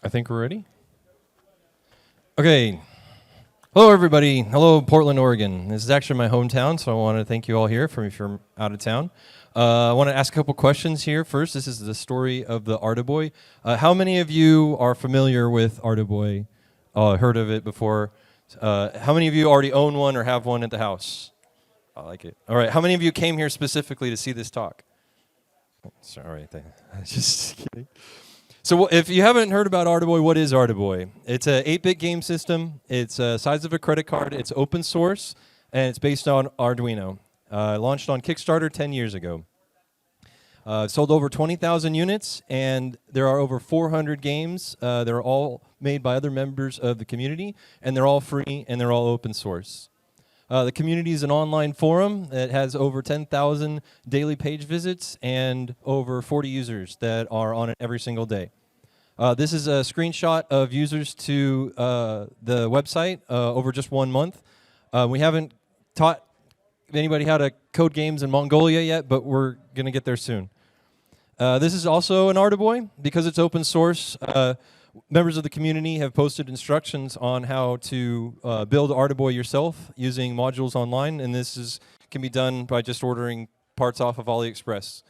I think we're ready. Okay. Hello, everybody. Hello, Portland, Oregon. This is actually my hometown, so I want to thank you all here if you're out of town. I want to ask a couple questions here first. This is the story of the Arduboy. How many of you are familiar with Arduboy? Heard of it before? How many of you already own one or have one at the house? I like it. All right. How many of you came here specifically to see this talk? Sorry. Just kidding. So if you haven't heard about Arduboy, what is Arduboy? It's an 8-bit game system. It's the size of a credit card. It's open source, and it's based on Arduino. Launched on Kickstarter 10 years ago. Sold over 20,000 units, and there are over 400 games. They're all made by other members of the community, and they're all free, and they're all open source. The community is an online forum that has over 10,000 daily page visits and over 40 users that are on it every single day. This is a screenshot of users to the website over just 1 month. We haven't taught anybody how to code games in Mongolia yet, but we're going to get there soon. This is also an Arduboy. Because it's open source, members of the community have posted instructions on how to build Arduboy yourself using modules online, and this can be done by just ordering parts off of AliExpress.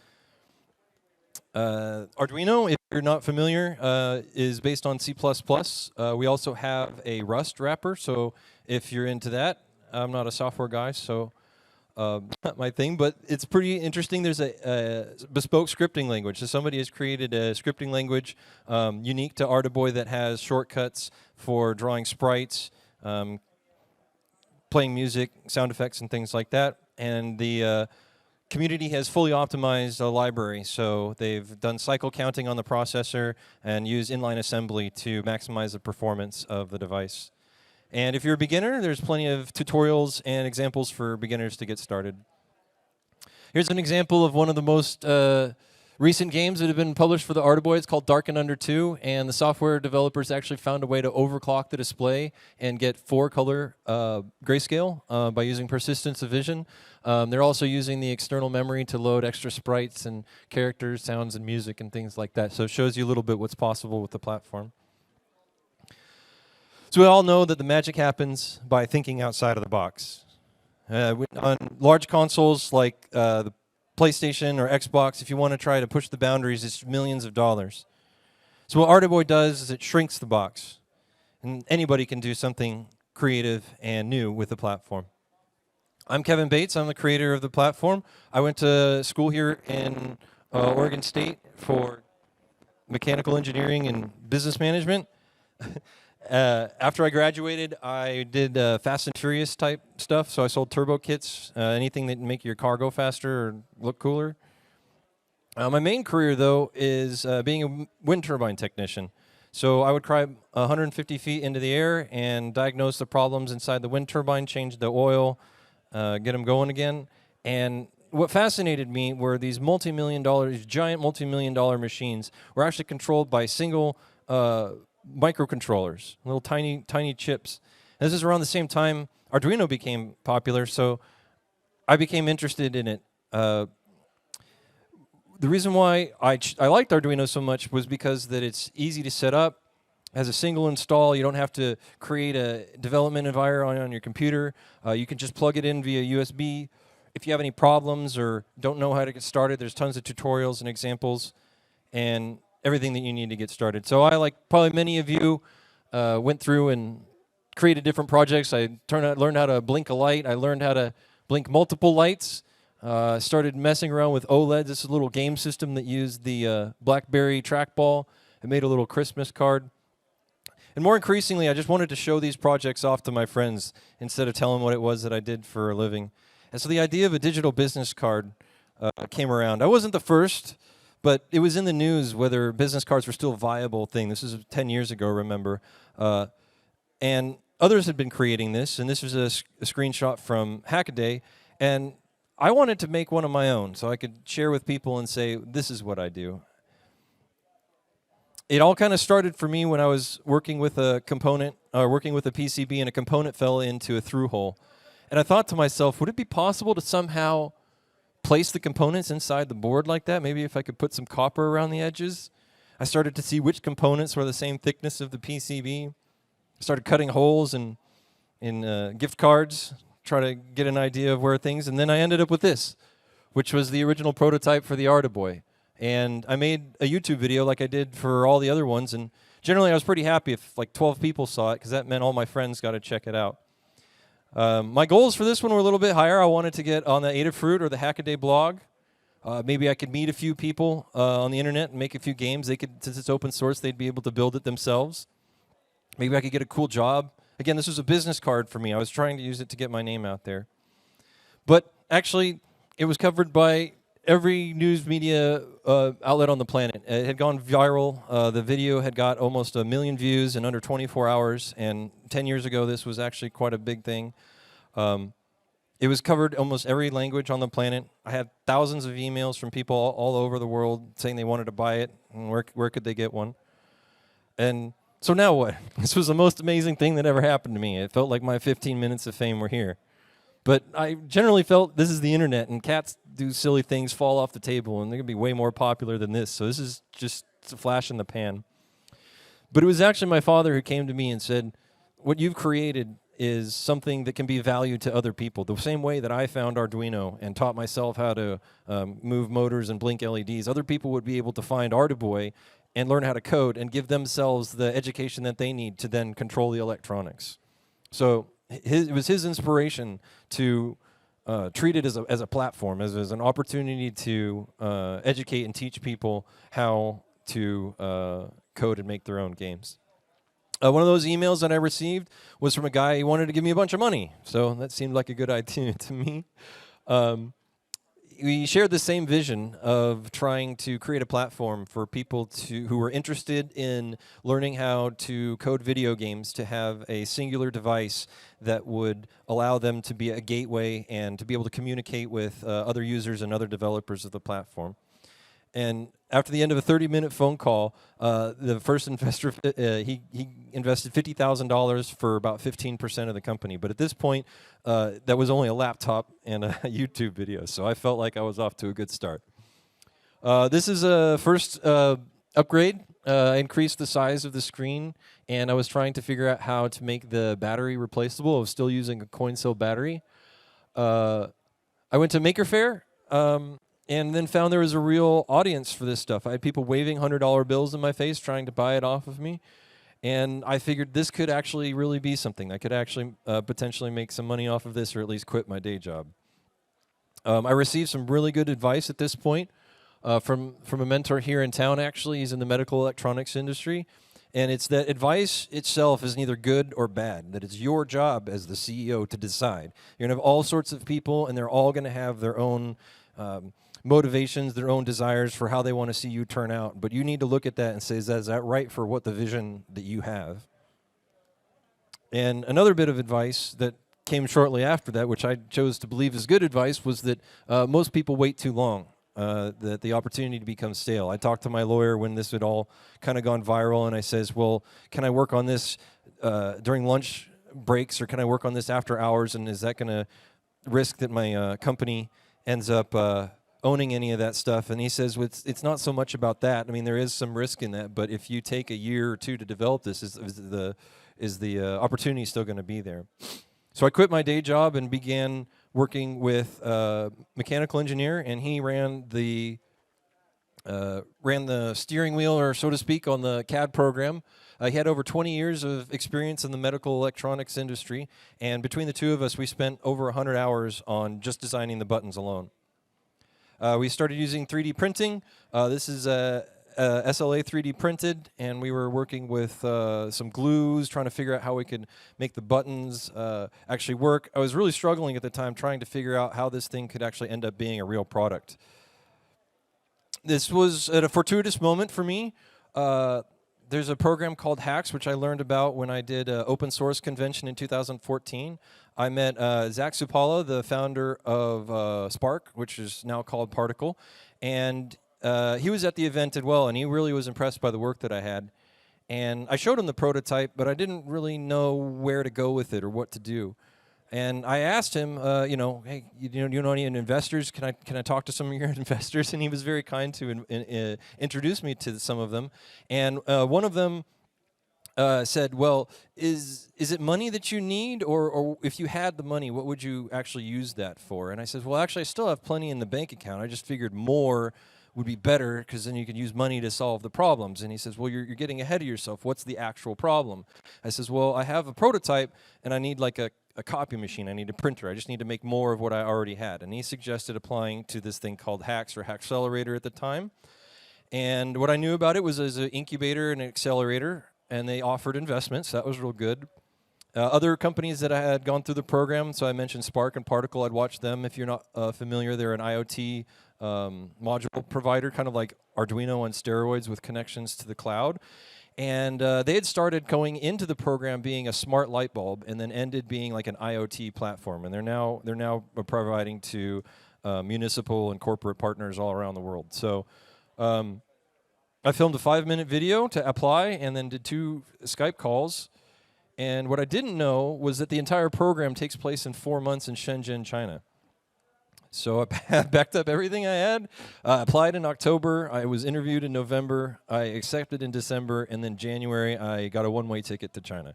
Arduino, if you're not familiar, is based on C++. We also have a Rust wrapper, so if you're into that, I'm not a software guy, so not my thing, but it's pretty interesting. There's a bespoke scripting language. So somebody has created a scripting language unique to Arduboy that has shortcuts for drawing sprites, playing music, sound effects, and things like that. And the community has fully optimized a library. So they've done cycle counting on the processor and use inline assembly to maximize the performance of the device. And if you're a beginner, there's plenty of tutorials and examples for beginners to get started. Here's an example of one of the most recent games that have been published for the Arduboy. It's called Dark and Under 2, and the software developers actually found a way to overclock the display and get 4-color grayscale by using persistence of vision. They're also using the external memory to load extra sprites and characters, sounds, and music, and things like that. So it shows you a little bit what's possible with the platform. So we all know that the magic happens by thinking outside of the box. On large consoles like the PlayStation or Xbox, if you want to try to push the boundaries, it's millions of dollars. So what Arduboy does is it shrinks the box. And anybody can do something creative and new with the platform. I'm Kevin Bates. I'm the creator of the platform. I went to school here in Oregon State for mechanical engineering and business management. After I graduated, I did Fast and Furious type stuff, so I sold turbo kits, anything that make your car go faster or look cooler. My main career, though, is being a wind turbine technician. So I would climb 150 feet into the air and diagnose the problems inside the wind turbine, change the oil, get them going again. And what fascinated me were these giant multi-million-dollar machines were actually controlled by single microcontrollers, little tiny chips. And this is around the same time Arduino became popular, so I became interested in it. The reason why I liked Arduino so much was because that it's easy to set up, has a single install. You don't have to create a development environment on your computer. You can just plug it in via USB. If you have any problems or don't know how to get started, there's tons of tutorials and examples and everything that you need to get started. So I, like probably many of you, went through and created different projects. I learned how to blink a light. I learned how to blink multiple lights. Started messing around with OLEDs. This is a little game system that used the BlackBerry trackball. I made a little Christmas card. And more increasingly, I just wanted to show these projects off to my friends instead of telling what it was that I did for a living. And so the idea of a digital business card came around. I wasn't the first, but it was in the news whether business cards were still a viable thing. This is 10 years ago, remember. And others had been creating this, and this was a screenshot from Hackaday. And I wanted to make one of my own so I could share with people and say, this is what I do. It all kind of started for me when I was working with a component, working with a PCB, and a component fell into a through hole. And I thought to myself, would it be possible to somehow place the components inside the board like that? Maybe if I could put some copper around the edges. I started to see which components were the same thickness of the PCB. Started cutting holes in gift cards, try to get an idea of where things, and then I ended up with this, which was the original prototype for the Arduboy. And I made a YouTube video like I did for all the other ones, and generally I was pretty happy if like 12 people saw it, because that meant all my friends got to check it out. My goals for this one were a little bit higher. I wanted to get on the Adafruit or the Hackaday blog. Maybe I could meet a few people on the internet and make a few games. They could, since it's open source, they'd be able to build it themselves. Maybe I could get a cool job. Again, this was a business card for me. I was trying to use it to get my name out there. But actually, it was covered by every news media outlet on the planet. It had gone viral. The video had got almost 1 million views in under 24 hours. And 10 years ago, this was actually quite a big thing. It was covered almost every language on the planet. I had thousands of emails from people all over the world saying they wanted to buy it and where could they get one. And so now what? This was the most amazing thing that ever happened to me. It felt like my 15 minutes of fame were here. But I generally felt this is the internet, and cats do silly things, fall off the table, and they're going to be way more popular than this. So this is just a flash in the pan. But it was actually my father who came to me and said, what you've created is something that can be valued to other people. The same way that I found Arduino and taught myself how to move motors and blink LEDs, other people would be able to find Arduboy and learn how to code and give themselves the education that they need to then control the electronics. So it was his inspiration to treat it as a platform, as an opportunity to educate and teach people how to code and make their own games. One of those emails that I received was from a guy who wanted to give me a bunch of money. So that seemed like a good idea to me. We shared the same vision of trying to create a platform for people who were interested in learning how to code video games to have a singular device that would allow them to be a gateway and to be able to communicate with other users and other developers of the platform. And after the end of a 30-minute phone call, the first investor, he invested $50,000 for about 15% of the company. But at this point, that was only a laptop and a YouTube video. So I felt like I was off to a good start. This is a first upgrade. I increased the size of the screen, and I was trying to figure out how to make the battery replaceable. I was still using a coin cell battery. I went to Maker Faire. And then found there was a real audience for this stuff. I had people waving $100 bills in my face trying to buy it off of me. And I figured this could actually really be something. I could actually potentially make some money off of this, or at least quit my day job. I received some really good advice at this point from a mentor here in town, actually. He's in the medical electronics industry. And it's that advice itself is neither good or bad, that it's your job as the CEO to decide. You're going to have all sorts of people, and they're all going to have their own motivations, their own desires for how they want to see you turn out. But you need to look at that and say, is that right for what the vision that you have? And another bit of advice that came shortly after that, which I chose to believe is good advice, was that most people wait too long, that the opportunity to become stale. I talked to my lawyer when this had all kind of gone viral, and I says, well, can I work on this during lunch breaks, or can I work on this after hours, and is that going to risk that my company ends up owning any of that stuff? And he says, well, it's not so much about that. I mean, there is some risk in that, but if you take a year or two to develop this, is the opportunity still going to be there? So I quit my day job and began working with a mechanical engineer, and he ran the steering wheel, or so to speak, on the CAD program. He had over 20 years of experience in the medical electronics industry, and between the two of us, we spent over 100 hours on just designing the buttons alone. We started using 3D printing. This is SLA 3D printed, and we were working with some glues, trying to figure out how we could make the buttons actually work. I was really struggling at the time trying to figure out how this thing could actually end up being a real product. This was at a fortuitous moment for me. There's a program called HAX, which I learned about when I did an open source convention in 2014. I met Zach Supala, the founder of Spark, which is now called Particle, and he was at the event as well, and he really was impressed by the work that I had. And I showed him the prototype, but I didn't really know where to go with it or what to do. And I asked him, hey, you know any investors? Can I talk to some of your investors? And he was very kind to introduce me to some of them. And one of them said, well, is it money that you need, or if you had the money, what would you actually use that for? And I said, well, actually, I still have plenty in the bank account. I just figured more would be better because then you could use money to solve the problems. And he says, well, you're getting ahead of yourself. What's the actual problem? I says, well, I have a prototype and I need like a copy machine. I need a printer. I just need to make more of what I already had. And he suggested applying to this thing called HAX or Hackcelerator at the time. And what I knew about it was as an incubator and an accelerator, and they offered investments. That was real good. Other companies that I had gone through the program, so I mentioned Spark and Particle. I'd watched them. If you're not familiar, they're an IoT module provider, kind of like Arduino on steroids with connections to the cloud. And they had started going into the program being a smart light bulb, and then ended being like an IoT platform. And they're now providing to municipal and corporate partners all around the world. So I filmed a 5-minute video to apply, and then did 2 Skype calls. And what I didn't know was that the entire program takes place in 4 months in Shenzhen, China. So I backed up everything I had, applied in October, I was interviewed in November, I accepted in December, and then January I got a one-way ticket to China.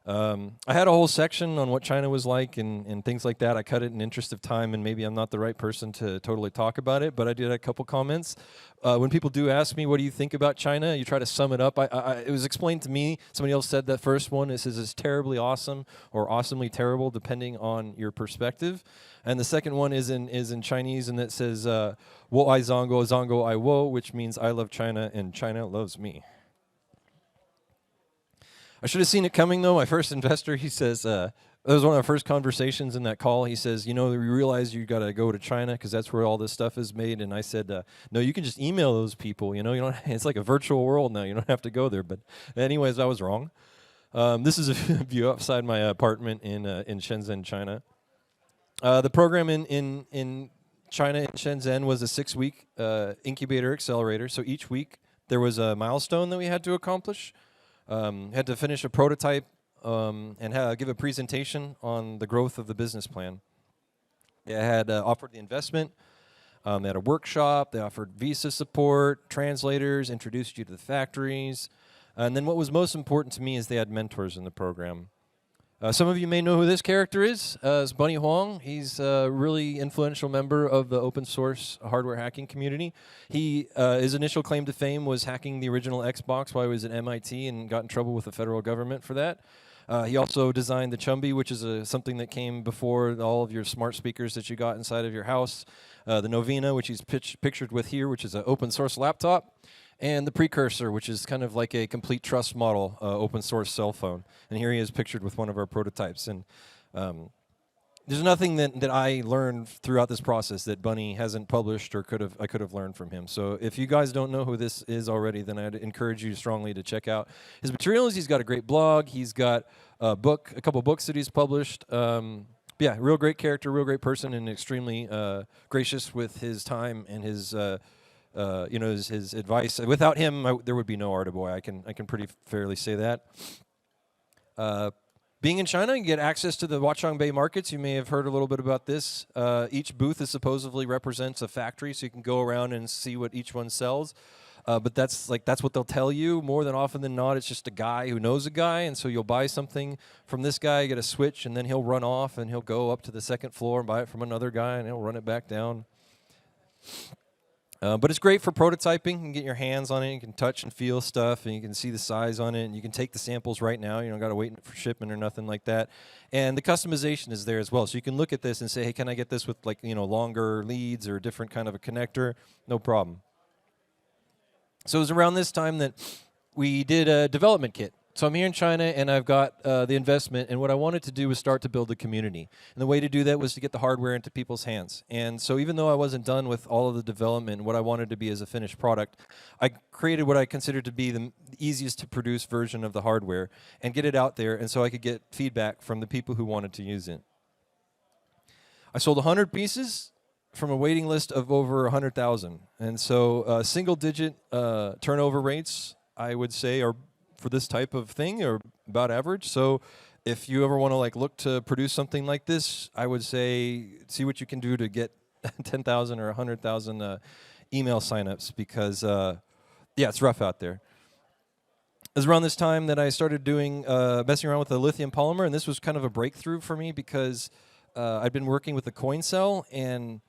I had a whole section on what China was like and things like that. I cut it in interest of time, and maybe I'm not the right person to totally talk about it, but I did a couple comments. When people do ask me, what do you think about China? You try to sum it up. It was explained to me. Somebody else said that first one. It says it's terribly awesome or awesomely terrible, depending on your perspective. And the second one is in Chinese, and it says, "Wo ai zongo, zongo ai wo," which means I love China and China loves me. I should have seen it coming, though. My first investor, he says, that was one of our first conversations in that call. He says, you realize you got to go to China because that's where all this stuff is made. And I said, no, you can just email those people. You don't. It's like a virtual world now. You don't have to go there. But anyways, I was wrong. This is a view outside my apartment in Shenzhen, China. The program in China, in Shenzhen, was a 6-week incubator accelerator. So each week there was a milestone that we had to accomplish. Had to finish a prototype and give a presentation on the growth of the business plan. They had offered the investment. They had a workshop. They offered visa support, translators, introduced you to the factories. And then what was most important to me is they had mentors in the program. Some of you may know who this character is. It's Bunny Huang. He's a really influential member of the open source hardware hacking community. His initial claim to fame was hacking the original Xbox while he was at MIT and got in trouble with the federal government for that. He also designed the Chumby, which is something that came before all of your smart speakers that you got inside of your house. The Novena, which he's pictured with here, which is an open source laptop. And the Precursor, which is kind of like a complete trust model open source cell phone. And here he is pictured with one of our prototypes. And there's nothing that I learned throughout this process that Bunny hasn't published or I could have learned from him. So if you guys don't know who this is already, then I'd encourage you strongly to check out his materials. He's got a great blog. He's got a couple books that he's published. Yeah, real great character, real great person, and extremely gracious with his time and his his advice. Without him, there would be no Arduboy. I can pretty fairly say that. Being in China, you get access to the Huaqiang Bay markets. You may have heard a little bit about this. Each booth supposedly represents a factory, so you can go around and see what each one sells. But that's what they'll tell you. More than often than not, it's just a guy who knows a guy, and so you'll buy something from this guy, get a switch, and then he'll run off and he'll go up to the second floor and buy it from another guy, and he'll run it back down. But it's great for prototyping. You can get your hands on it. You can touch and feel stuff, and you can see the size on it. And you can take the samples right now. You don't got to wait for shipment or nothing like that. And the customization is there as well. So you can look at this and say, hey, can I get this with longer leads or a different kind of a connector? No problem. So it was around this time that we did a development kit. So I'm here in China, and I've got the investment, and what I wanted to do was start to build a community. And the way to do that was to get the hardware into people's hands. And so even though I wasn't done with all of the development, what I wanted to be as a finished product, I created what I considered to be the easiest to produce version of the hardware and get it out there, and so I could get feedback from the people who wanted to use it. I sold 100 pieces from a waiting list of over 100,000. And so single-digit turnover rates, I would say, are for this type of thing are about average. So if you ever want to like look to produce something like this, I would say see what you can do to get 10,000 or 100,000 email signups because yeah, it's rough out there. It was around this time that I started doing messing around with the lithium polymer, and this was kind of a breakthrough for me because I'd been working with the coin cell, and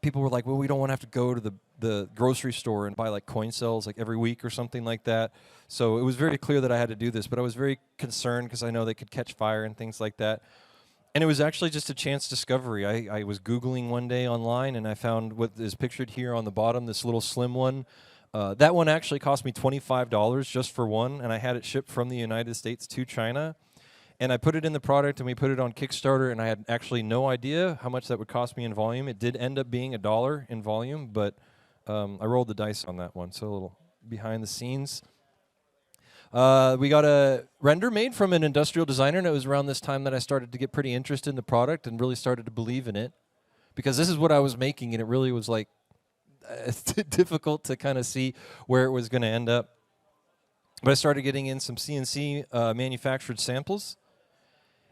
people were like, well, we don't want to have to go to the grocery store and buy like coin cells like every week or something like that. So it was very clear that I had to do this, but I was very concerned because I know they could catch fire and things like that. And it was actually just a chance discovery. I was Googling one day online, and I found what is pictured here on the bottom, this little slim one. That one actually cost me $25 just for one, and I had it shipped from the United States to China. And I put it in the product, and we put it on Kickstarter, and I had actually no idea how much that would cost me in volume. It did end up being $1 in volume, but I rolled the dice on that one, so a little behind the scenes. We got a render made from an industrial designer, and it was around this time that I started to get pretty interested in the product and really started to believe in it. Because this is what I was making, and it really was like difficult to kind of see where it was going to end up. But I started getting in some CNC manufactured samples.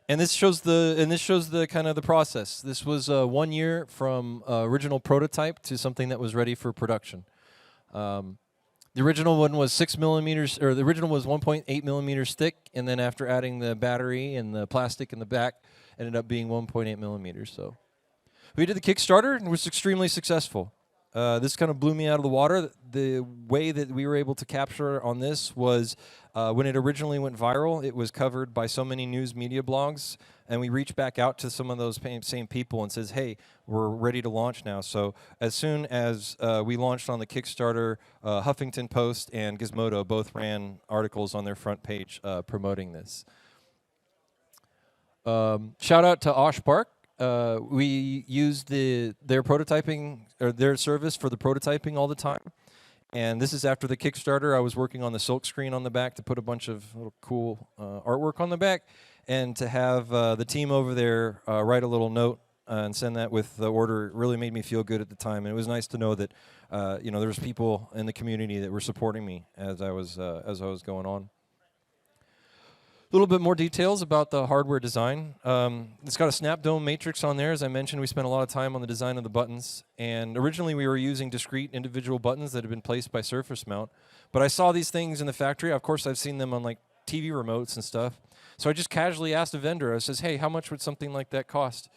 And this shows the kind of the process. This was 1 year from original prototype to something that was ready for production. The original one was 6 millimeters, or the original was 1.8 millimeters thick, and then after adding the battery and the plastic in the back, ended up being 1.8 millimeters. So we did the Kickstarter, and it was extremely successful. This kind of blew me out of the water. The way that we were able to capture on this was when it originally went viral, it was covered by so many news media blogs, and we reached back out to some of those same people and says, hey, we're ready to launch now. So as soon as we launched on the Kickstarter, Huffington Post and Gizmodo both ran articles on their front page promoting this. Shout out to Osh Park. We used their prototyping or their service for the prototyping all the time. And this is after the Kickstarter. I was working on the silk screen on the back to put a bunch of little cool artwork on the back, and to have the team over there write a little note and send that with the order really made me feel good at the time. And it was nice to know that you know, there was people in the community that were supporting me as I was going on. A little bit more details about the hardware design. It's got a snap dome matrix on there. As I mentioned, we spent a lot of time on the design of the buttons. And originally we were using discrete individual buttons that had been placed by surface mount. But I saw these things in the factory. Of course, I've seen them on like TV remotes and stuff. So I just casually asked a vendor, I says, hey, how much would something like that cost?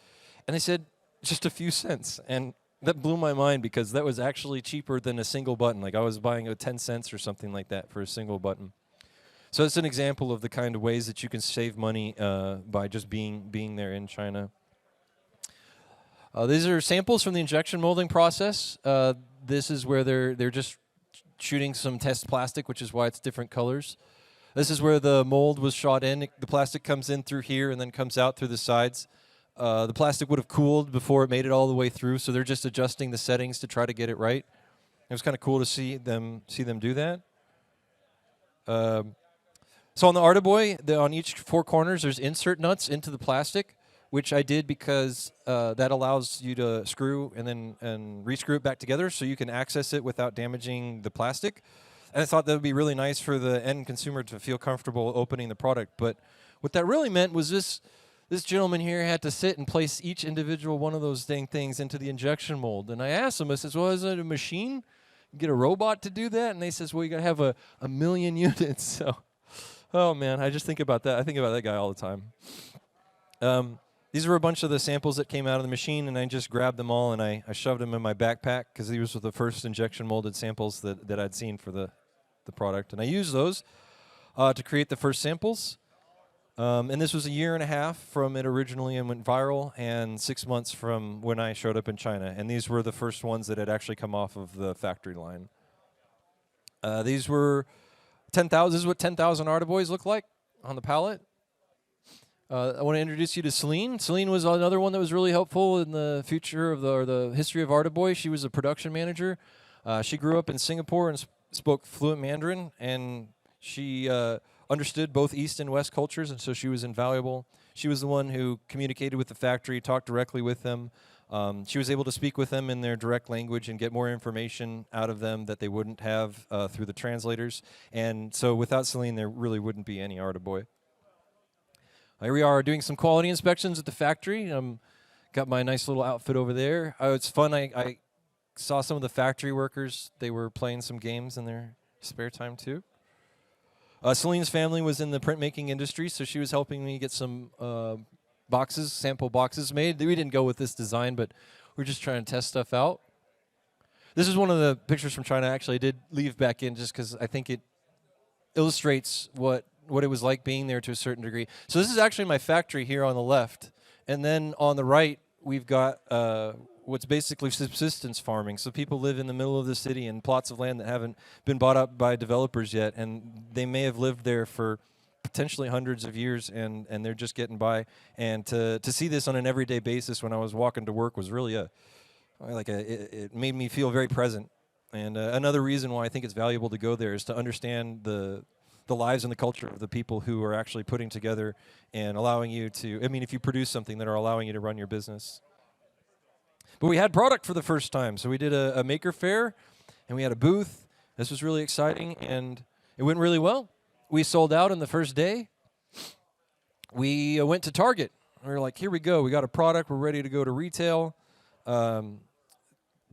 And they said, just a few cents. And that blew my mind because that was actually cheaper than a single button. Like I was buying 10 cents or something like that for a single button. So it's an example of the kind of ways that you can save money by just being there in China. These are samples from the injection molding process. This is where they're just shooting some test plastic, which is why it's different colors. This is where the mold was shot in. The plastic comes in through here and then comes out through the sides. The plastic would have cooled before it made it all the way through, so they're just adjusting the settings to try to get it right. It was kind of cool to see them do that. So on the Artiboy, on each four corners, there's insert nuts into the plastic, which I did because that allows you to screw and re-screw it back together so you can access it without damaging the plastic. And I thought that would be really nice for the end consumer to feel comfortable opening the product. But what that really meant was this gentleman here had to sit and place each individual one of those dang things into the injection mold. And I asked him, I says, well, is it a machine? Get a robot to do that? And they says, well, you got to have a million units. So. Oh, man, I just think about that. I think about that guy all the time. These were a bunch of the samples that came out of the machine, and I just grabbed them all, and I shoved them in my backpack because these were the first injection molded samples that I'd seen for the product. And I used those to create the first samples. And this was 1.5 years from it originally and went viral, and 6 months from when I showed up in China. And these were the first ones that had actually come off of the factory line. These were 10,000. This is what 10,000 Artiboys look like on the palette. I want to introduce you to Celine. Celine was another one that was really helpful in the future of the history of Artiboy. She was a production manager. She grew up in Singapore and spoke fluent Mandarin, and she understood both East and West cultures, and so she was invaluable. She was the one who communicated with the factory, talked directly with them. She was able to speak with them in their direct language and get more information out of them that they wouldn't have through the translators. And so without Celine, there really wouldn't be any Artiboy. Here we are doing some quality inspections at the factory. Got my nice little outfit over there. It's fun. I saw some of the factory workers. They were playing some games in their spare time too. Celine's family was in the printmaking industry, so she was helping me get some sample boxes made. We didn't go with this design, but we're just trying to test stuff out. This is one of the pictures from China. Actually, I did leave back in just because I think it illustrates what it was like being there to a certain degree. So this is actually my factory here on the left. And then on the right, we've got what's basically subsistence farming. So people live in the middle of the city in plots of land that haven't been bought up by developers yet. And they may have lived there for potentially hundreds of years, and they're just getting by. And to see this on an everyday basis when I was walking to work was really it made me feel very present. And another reason why I think it's valuable to go there is to understand the lives and the culture of the people who are actually putting together and allowing you to, if you produce something that are allowing you to run your business. But we had product for the first time. So we did a maker fair, and we had a booth. This was really exciting, and it went really well. We sold out in the first day. We went to Target. We were like, here we go. We got a product. We're ready to go to retail.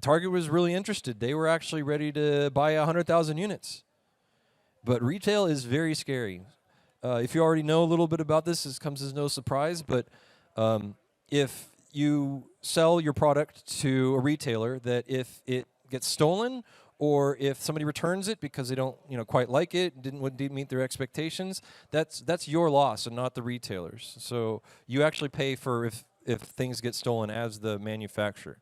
Target was really interested. They were actually ready to buy 100,000 units. But retail is very scary. If you already know a little bit about this comes as no surprise, but if you sell your product to a retailer, that if it gets stolen or if somebody returns it because they don't quite like it, wouldn't meet their expectations, that's your loss and not the retailer's. So you actually pay for if things get stolen as the manufacturer.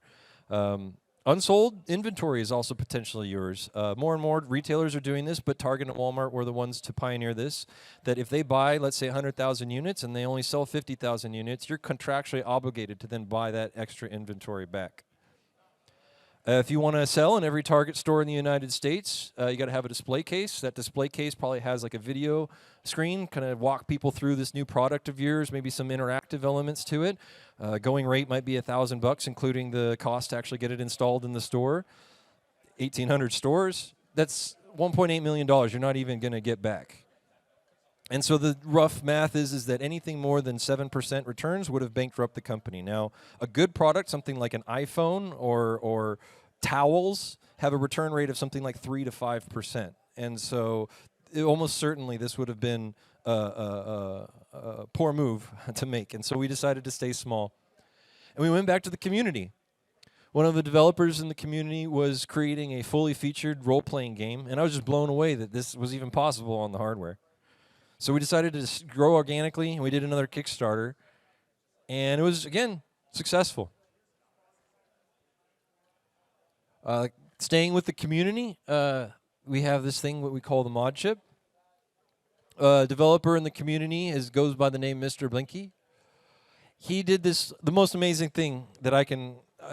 Unsold inventory is also potentially yours. More and more retailers are doing this, but Target and Walmart were the ones to pioneer this, that if they buy, let's say, 100,000 units and they only sell 50,000 units, you're contractually obligated to then buy that extra inventory back. If you want to sell in every Target store in the United States, you got to have a display case. That display case probably has like a video screen, kind of walk people through this new product of yours, maybe some interactive elements to it. Going rate might be $1,000, including the cost to actually get it installed in the store. 1,800 stores, that's $1.8 million you're not even going to get back. And so the rough math is that anything more than 7% returns would have bankrupt the company. Now, a good product, something like an iPhone or towels, have a return rate of something like 3 to 5%. And so almost certainly this would have been a poor move to make. And so we decided to stay small. And we went back to the community. One of the developers in the community was creating a fully featured role-playing game, and I was just blown away that this was even possible on the hardware. So we decided to grow organically, and we did another Kickstarter, and it was, again, successful. Staying with the community, we have this thing, what we call the mod chip. A developer in the community goes by the name Mr. Blinky. He did the most amazing thing that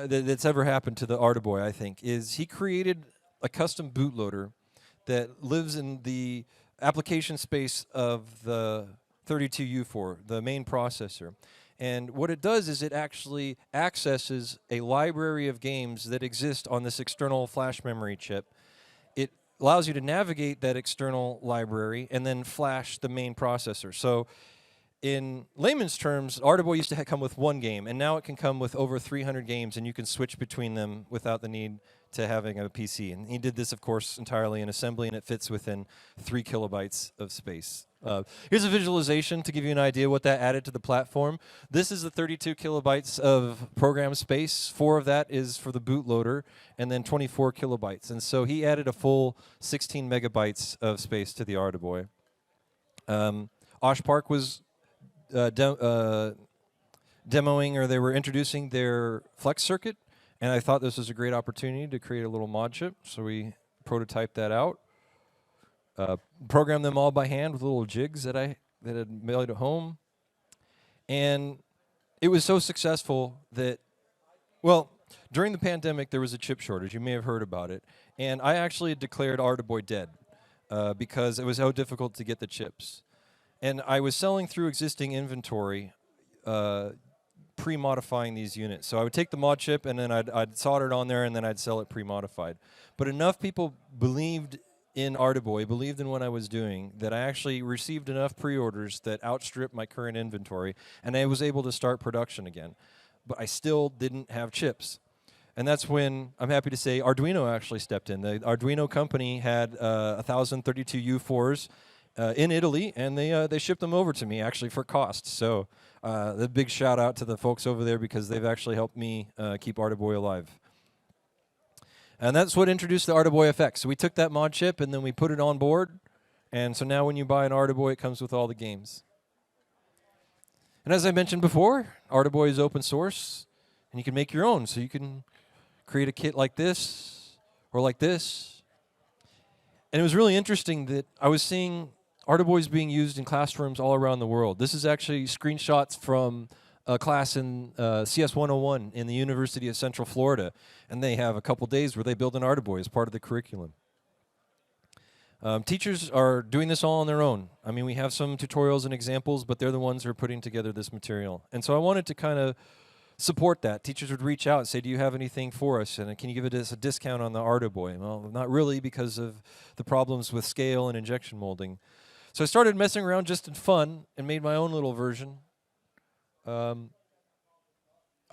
that's ever happened to the Arduboy, I think, is he created a custom bootloader that lives in the application space of the 32U4, the main processor. And what it does is it actually accesses a library of games that exist on this external flash memory chip. It allows you to navigate that external library and then flash the main processor. So in layman's terms, Arduboy used to come with one game, and now it can come with over 300 games, and you can switch between them without the need to having a PC. And he did this, of course, entirely in assembly, and it fits within 3 kilobytes of space. Here's a visualization to give you an idea what that added to the platform. This is the 32 kilobytes of program space. 4 of that is for the bootloader, and then 24 kilobytes. And so he added a full 16 megabytes of space to the Arduboy. Osh Park was demoing, or they were introducing their Flex circuit, and I thought this was a great opportunity to create a little mod chip, so we prototyped that out. Programmed them all by hand with little jigs that I had made at home. And it was so successful that, well, during the pandemic, there was a chip shortage. You may have heard about it. And I actually declared Arduboy dead because it was so difficult to get the chips. And I was selling through existing inventory, pre-modifying these units. So I would take the mod chip, and then I'd solder it on there, and then I'd sell it pre-modified. But enough people believed in Arduboy, believed in what I was doing, that I actually received enough pre-orders that outstripped my current inventory, and I was able to start production again. But I still didn't have chips. And that's when, I'm happy to say, Arduino actually stepped in. The Arduino company had 1032 U4s in Italy, and they shipped them over to me, actually, for cost. So a big shout out to the folks over there, because they've actually helped me keep Arduboy alive. And that's what introduced the Arduboy FX. So we took that mod chip, and then we put it on board. And so now when you buy an Arduboy, it comes with all the games. And as I mentioned before, Arduboy is open source, and you can make your own. So you can create a kit like this, or like this. And it was really interesting that I was seeing Arduboys being used in classrooms all around the world. This is actually screenshots from a class in CS 101 in the University of Central Florida. And they have a couple days where they build an Arduboy as part of the curriculum. Teachers are doing this all on their own. I mean, we have some tutorials and examples, but they're the ones who are putting together this material. And so I wanted to kind of support that. Teachers would reach out and say, do you have anything for us? And can you give us a discount on the Arduboy? Well, not really, because of the problems with scale and injection molding. So I started messing around just in fun and made my own little version. I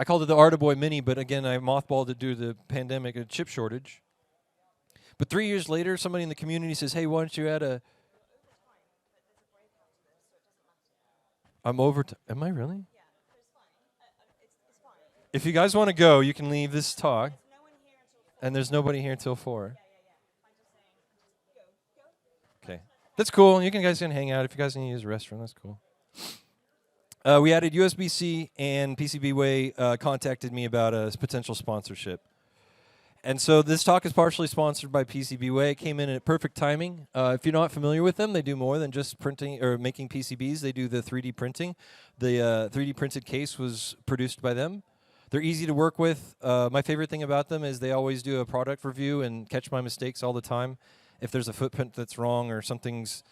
called it the Arduboy Mini, but again, I mothballed it due to the pandemic, a chip shortage. But 3 years later, somebody in the community says, hey, why don't you add a... I'm over to... Am I really? If you guys want to go, you can leave this talk. And there's nobody here until 4. Okay. That's cool. You guys can hang out. If you guys need to use the restroom, that's cool. We added USB-C, and PCBWay contacted me about a potential sponsorship. And so this talk is partially sponsored by PCBWay. It came in at perfect timing. If you're not familiar with them, they do more than just printing or making PCBs. They do the 3D printing. The 3D printed case was produced by them. They're easy to work with. My favorite thing about them is they always do a product review and catch my mistakes all the time. If there's a footprint that's wrong or something's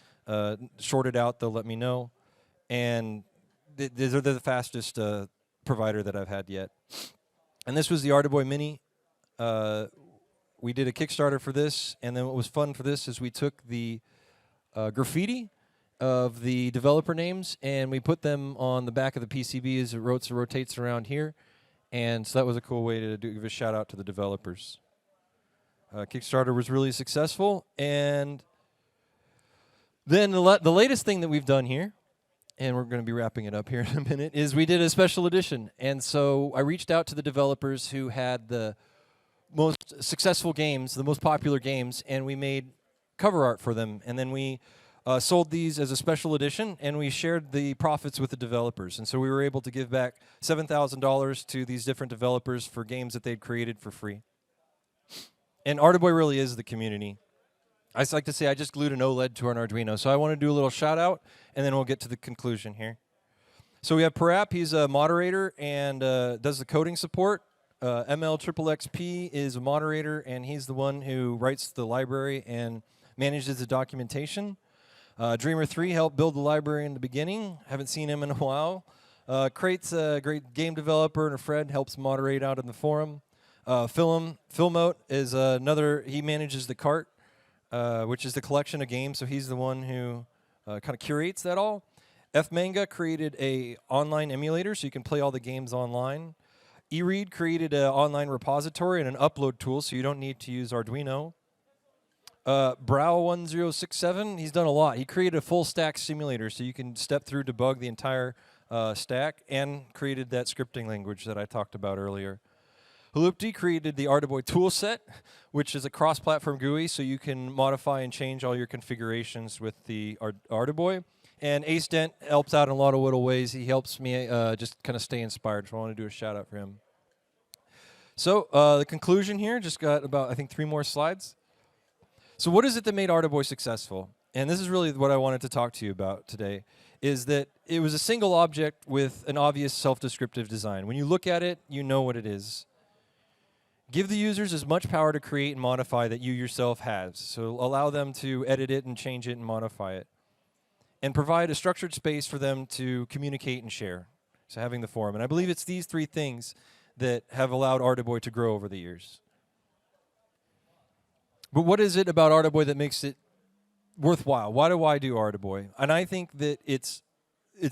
shorted out, they'll let me know. And they're the fastest provider that I've had yet. And this was the Arduboy Mini. We did a Kickstarter for this, and then what was fun for this is we took the graffiti of the developer names, and we put them on the back of the PCB as it rotates around here. And so that was a cool way to give a shout out to the developers. Kickstarter was really successful, and then the latest thing that we've done here, and we're going to be wrapping it up here in a minute, is we did a special edition. And so I reached out to the developers who had the most successful games, the most popular games, and we made cover art for them. And then we sold these as a special edition, and we shared the profits with the developers. And so we were able to give back $7,000 to these different developers for games that they'd created for free. And Arduboy really is the community. I just like to say I just glued an OLED to an Arduino. So I want to do a little shout out, and then we'll get to the conclusion here. So we have Parap. He's a moderator and does the coding support. MLXXP is a moderator, and he's the one who writes the library and manages the documentation. Dreamer3 helped build the library in the beginning. Haven't seen him in a while. Crate's a great game developer, and a friend helps moderate out in the forum. Philmote is another, he manages the cart, which is the collection of games, so he's the one who kind of curates that all. Fmanga created a online emulator, so you can play all the games online. eRead created an online repository and an upload tool, so you don't need to use Arduino. Brow1067, he's done a lot. He created a full stack simulator, so you can step through, debug the entire stack, and created that scripting language that I talked about earlier. Halupti created the Arduboy toolset, which is a cross-platform GUI, so you can modify and change all your configurations with the Arduboy. And Ace Dent helps out in a lot of little ways. He helps me just kind of stay inspired, so I want to do a shout-out for him. So the conclusion here, just got about, I think, 3 more slides. So what is it that made Arduboy successful? And this is really what I wanted to talk to you about today, is that it was a single object with an obvious self-descriptive design. When you look at it, you know what it is. Give the users as much power to create and modify that you yourself have. So allow them to edit it and change it and modify it. And provide a structured space for them to communicate and share. So having the forum. And I believe it's these 3 things that have allowed Arduboy to grow over the years. But what is it about Artaboy that makes it worthwhile? Why do I do Artaboy? And I think that it's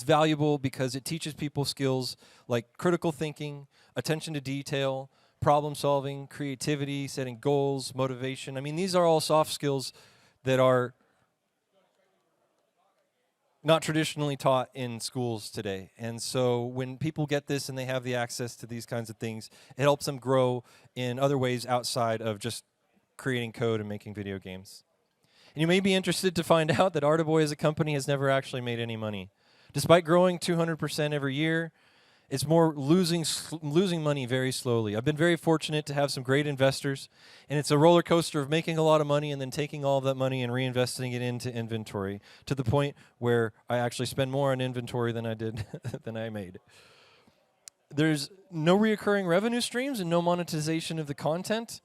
valuable because it teaches people skills like critical thinking, attention to detail, problem solving, creativity, setting goals, motivation. I mean, these are all soft skills that are not traditionally taught in schools today. And so when people get this and they have the access to these kinds of things, it helps them grow in other ways outside of just creating code and making video games. And you may be interested to find out that Artaboy as a company has never actually made any money. Despite growing 200% every year, it's more losing money very slowly. I've been very fortunate to have some great investors, and it's a roller coaster of making a lot of money and then taking all of that money and reinvesting it into inventory to the point where I actually spend more on inventory than I did than I made. There's no reoccurring revenue streams and no monetization of the content.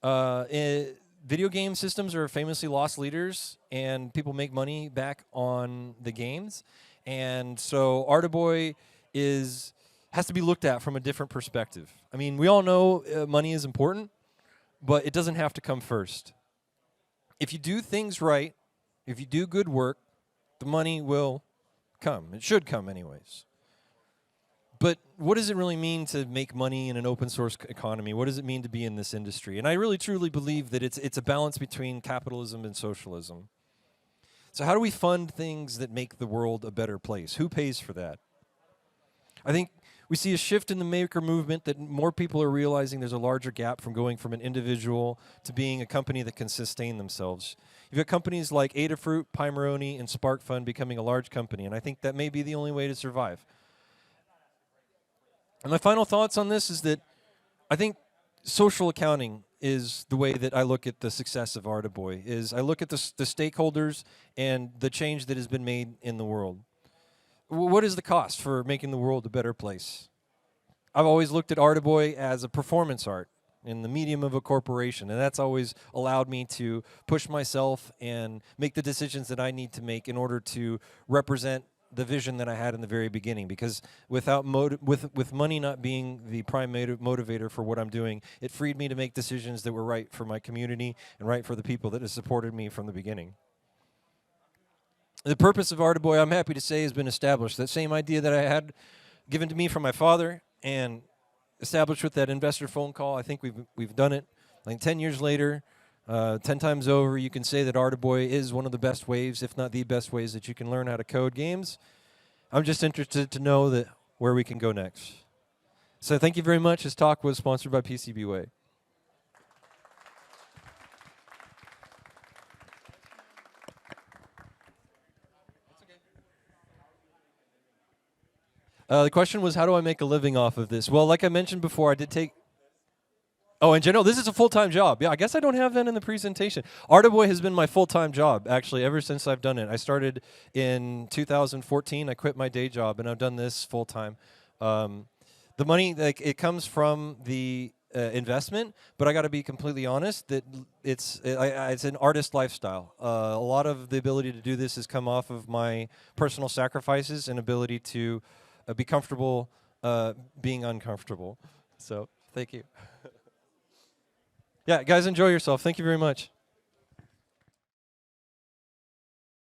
Video game systems are famously lost leaders, and people make money back on the games. And so Artaboy has to be looked at from a different perspective. I mean, we all know money is important, but it doesn't have to come first. If you do things right, if you do good work, the money will come. It should come anyways. But what does it really mean to make money in an open source economy? What does it mean to be in this industry? And I really truly believe that it's a balance between capitalism and socialism. So how do we fund things that make the world a better place? Who pays for that? I think we see a shift in the maker movement that more people are realizing there's a larger gap from going from an individual to being a company that can sustain themselves. You've got companies like Adafruit, Pimoroni, and SparkFun becoming a large company, and I think that may be the only way to survive. And my final thoughts on this is that I think social accounting is the way that I look at the success of Artaboy, is I look at the stakeholders and the change that has been made in the world. What is the cost for making the world a better place? I've always looked at Artaboy as a performance art in the medium of a corporation, and that's always allowed me to push myself and make the decisions that I need to make in order to represent the vision that I had in the very beginning, because without with money not being the prime motivator for what I'm doing, it freed me to make decisions that were right for my community and right for the people that have supported me from the beginning. The purpose of Artaboy, I'm happy to say, has been established. That same idea that I had given to me from my father and established with that investor phone call, I think we've done it. Like 10 years later, 10 times over, you can say that Artaboy is one of the best ways, if not the best ways, that you can learn how to code games. I'm just interested to know that where we can go next. So thank you very much. This talk was sponsored by PCBWay. The question was, how do I make a living off of this? Well, like I mentioned before, I did take... Oh, in general, this is a full-time job. Yeah, I guess I don't have that in the presentation. Artaboy has been my full-time job, actually, ever since I've done it. I started in 2014. I quit my day job, and I've done this full-time. The money, like, it comes from the investment, but I got to be completely honest that it's an artist lifestyle. A lot of the ability to do this has come off of my personal sacrifices and ability to be comfortable being uncomfortable. So, thank you. Yeah, guys, enjoy yourself. Thank you very much.